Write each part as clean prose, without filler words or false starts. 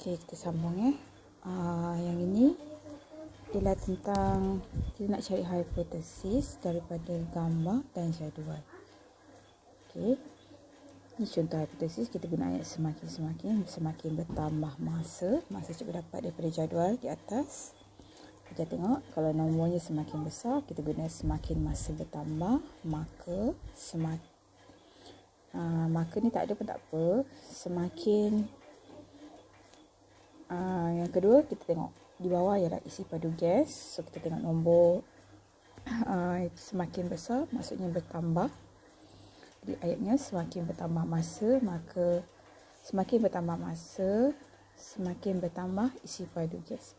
Okey, kita sambung ya. Yang ini ialah tentang kita nak cari hipotesis daripada gambar dan jadual. Okey. Ini contoh hipotesis, kita guna ayat semakin bertambah masa cuba dapat daripada jadual di atas. Kita tengok kalau nombornya semakin besar, kita guna semakin masa bertambah, maka ni tak ada pun tak apa. Semakin yang kedua, kita tengok di bawah ialah isi padu gas. So kita tengok nombor semakin besar maksudnya bertambah. Jadi ayatnya semakin bertambah masa, maka semakin bertambah isi padu gas.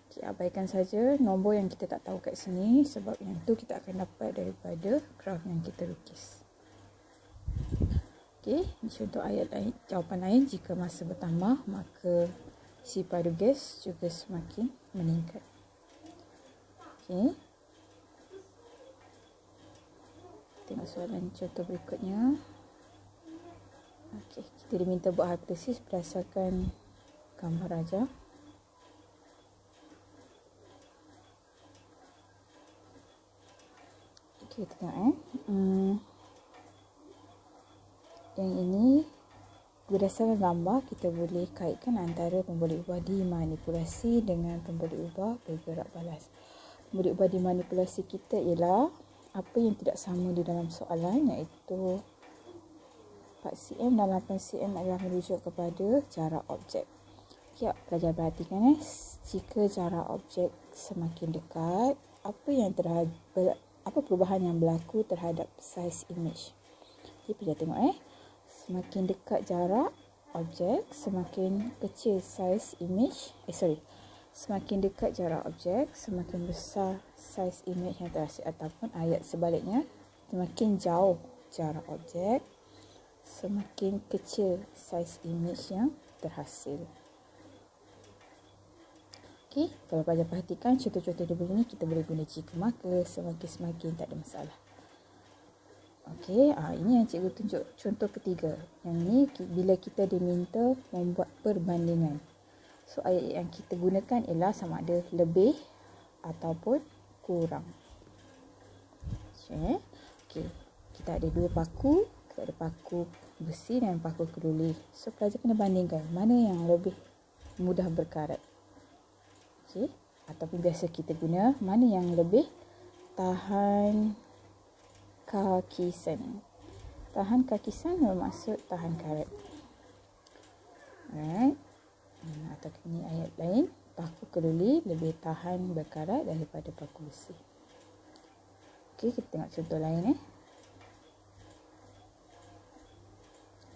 Okay, abaikan saja nombor yang kita tak tahu kat sini, sebab yang tu kita akan dapat daripada graf yang kita lukis. Okey, ini contoh ayat lain, jawapan lain. Jika masa bertambah, maka isi padu gas juga semakin meningkat. Okey. Tengok soalan contoh berikutnya. Okey, kita diminta buat hipotesis berdasarkan gambar rajah. Okey, kita tengok yang ini berdasarkan gambar, kita boleh kaitkan antara pemboleh ubah dimanipulasi dengan pemboleh ubah bergerak balas. Pemboleh ubah dimanipulasi kita ialah apa yang tidak sama di dalam soalan, iaitu 4 cm dan 8 cm adalah merujuk kepada jarak objek. Ya, pelajar perhatikan jika jarak objek semakin dekat, apa perubahan yang berlaku terhadap saiz image. Jadi pelajar tengok semakin dekat jarak objek, semakin kecil saiz image. Semakin dekat jarak objek, semakin besar saiz image yang terhasil, ataupun ayat sebaliknya, semakin jauh jarak objek, semakin kecil saiz image yang terhasil. Okey, kalau pelajar perhatikan contoh-contoh dia begini, kita boleh guna jika maka, semakin tak ada masalah. Okey, ini yang cikgu tunjuk contoh ketiga. Yang ni bila kita diminta membuat perbandingan. So ayat yang kita gunakan ialah sama ada lebih ataupun kurang. Okey, kita ada dua paku, kita ada paku besi dan paku keduli. So pelajar kena bandingkan mana yang lebih mudah berkarat. Okey, ataupun biasa kita guna mana yang lebih tahan kakisan. Tahan kakisan bermaksud tahan karat. Alright. Atau ini ayat lain, paku keduli lebih tahan berkarat daripada paku besi. Okey, kita tengok contoh lain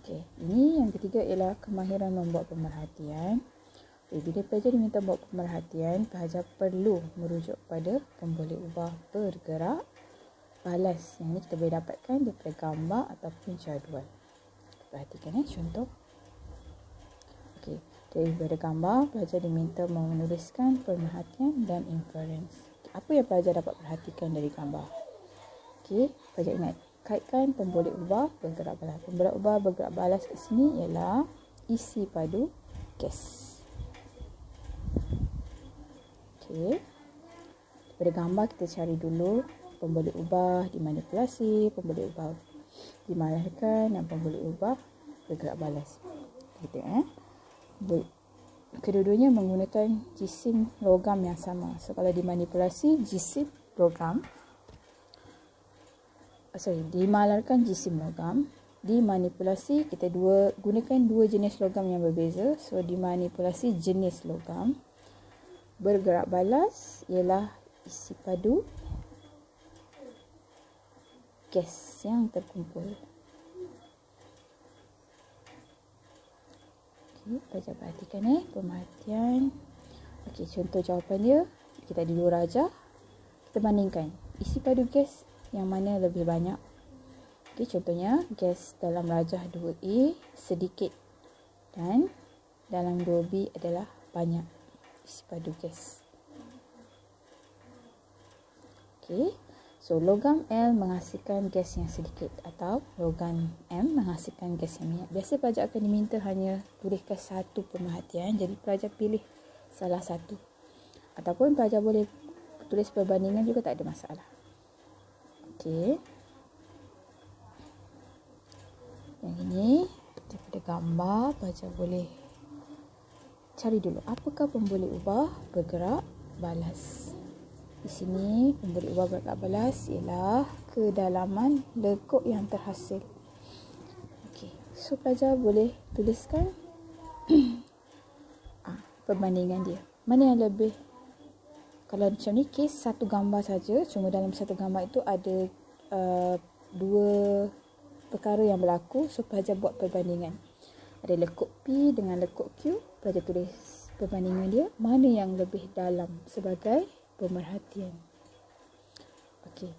Okey, ini yang ketiga ialah kemahiran membuat pemerhatian. Bila pelajar diminta buat pemerhatian, pelajar perlu merujuk pada pemboleh ubah bergerak balas. Yang ini kita boleh dapatkan daripada gambar ataupun jadual. Perhatikan contoh. Okey, daripada gambar, pelajar diminta menuliskan pemerhatian dan inference. Apa yang pelajar dapat perhatikan dari gambar? Okey, pelajar ingat, kaitkan pemboleh ubah bergerak balas. Pemboleh ubah bergerak balas kat sini ialah isi padu gas. Okey, daripada gambar kita cari dulu pemboleh ubah dimanipulasi, pemboleh ubah dimalahkan dan pemboleh ubah bergerak balas. Kita tengok kedua-duanya menggunakan jisim logam yang sama. So kalau dimanipulasi jisim logam, dimalarkan jisim logam, dimanipulasi kita gunakan dua jenis logam yang berbeza. So dimanipulasi jenis logam, bergerak balas ialah isi padu gas yang terkumpul. Okey, pelajar perhatikan pemerhatian. Okey, contoh jawapan dia, kita ada dua rajah. Kita bandingkan isi padu gas yang mana lebih banyak. Okey, contohnya gas dalam rajah 2A sedikit dan dalam 2B adalah banyak isi padu gas. Okey, So, logam L menghasilkan gas yang sedikit atau logam M menghasilkan gas yang banyak. Biasa pelajar akan diminta hanya tuliskan satu pemerhatian, jadi pelajar pilih salah satu. Ataupun pelajar boleh tulis perbandingan juga, tak ada masalah. Okey. Yang ini daripada gambar, pelajar boleh cari dulu apakah pemboleh ubah bergerak balas. Di sini pemboleh ubah bergerak balas ialah kedalaman lekuk yang terhasil. Okey, so pelajar boleh tuliskan perbandingan dia. Mana yang lebih, kalau macam ni kes satu gambar saja, cuma dalam satu gambar itu ada dua perkara yang berlaku, so pelajar buat perbandingan. Ada lekuk P dengan lekuk Q, pelajar tulis perbandingan dia, mana yang lebih dalam sebagai pemerhatian. Okey.